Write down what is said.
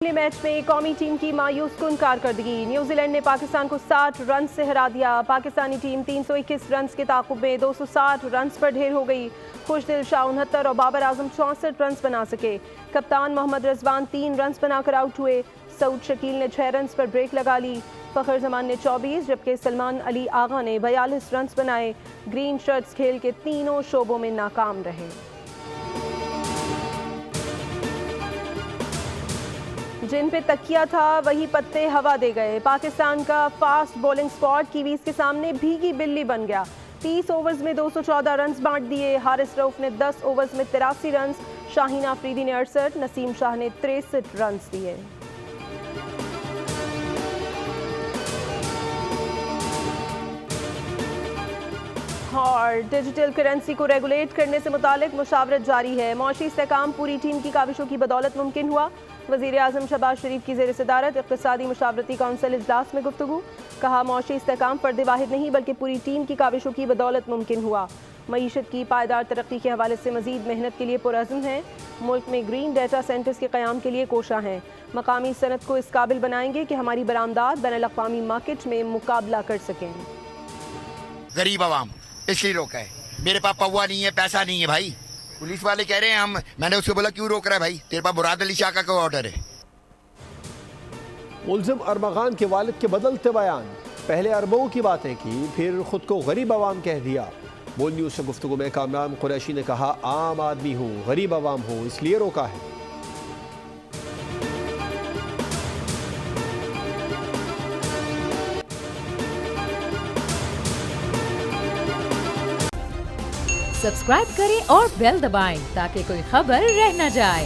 पहले मैच में कौमी टीम की मायूस कुन कारकर्दगी। न्यूजीलैंड ने पाकिस्तान को 60 रन से हरा दिया। पाकिस्तानी टीम 321 रन के ताकुब में 260 रन पर ढेर हो गई। खुशदिल शाह 69 और बाबर आजम 64 रन बना सके। कप्तान मोहम्मद रिजवान 3 रन बनाकर आउट हुए। सऊद शकील ने 6 रन पर ब्रेक लगा ली। फखर जमान ने 24 जबकि सलमान अली आगा ने 42 रन बनाए। ग्रीन शर्ट्स खेल के तीनों शोबों में नाकाम रहे। जिन पे तकिया था वही पत्ते हवा दे गए। पाकिस्तान का फास्ट बॉलिंग स्क्वाड कीवीज के सामने भीगी बिल्ली बन गया। 30 ओवर्स में 214 रन बांट दिए। हारिस रऊफ ने 10 ओवर्स में 83 रन, शाहीन आफरीदी ने 68, नसीम शाह ने 63 रन दिए। और डिजिटल करेंसी को रेगुलेट करने से मुतालिक मुशावरत जारी है। मौशी इस्तेहकाम पूरी टीम की काविशों की बदौलत मुमकिन हुआ। वज़ीर आज़म शहबाज शरीफ की ज़ेर सदारत इक़्तिसादी मुशावरती काउंसिल इजलास में गुफ्तगू। कहा, मौशी इस्तेहकाम फ़र्द वाहिद नहीं बल्कि पूरी टीम की काविशों की बदौलत मुमकिन हुआ। मईशत की पायदार तरक्की के हवाले से मज़ीद मेहनत के लिए पुरअज़्म है। मुल्क में ग्रीन डाटा सेंटर्स के क़याम के लिए कोशा हैं। मकामी सनत को इस काबिल बनाएंगे कि हमारी बरामदात बैनुल-अक़वामी मार्केट में मुकाबला कर सकें। गरीब आवाम इसलिए रोका है। मेरे पास पौवा नहीं है, पैसा नहीं है भाई। पुलिस वाले कह रहे हैं हम, मैंने उसको बोला क्यों रोक रहा है भाई, तेरे पास मुराद अली शाह का ऑर्डर है। मुल्ज़िम अरमगान के वालिद के बदलते बयान। पहले अरबों की बातें की, फिर खुद को गरीब आवाम कह दिया। बोल न्यूज़ से गुफ्तगू में कामरान कुरैशी ने कहा, आम आदमी हूँ, गरीब आवाम हूँ, इसलिए रोका है। सब्सक्राइब करें और बेल दबाएं ताकि कोई खबर रह न जाए।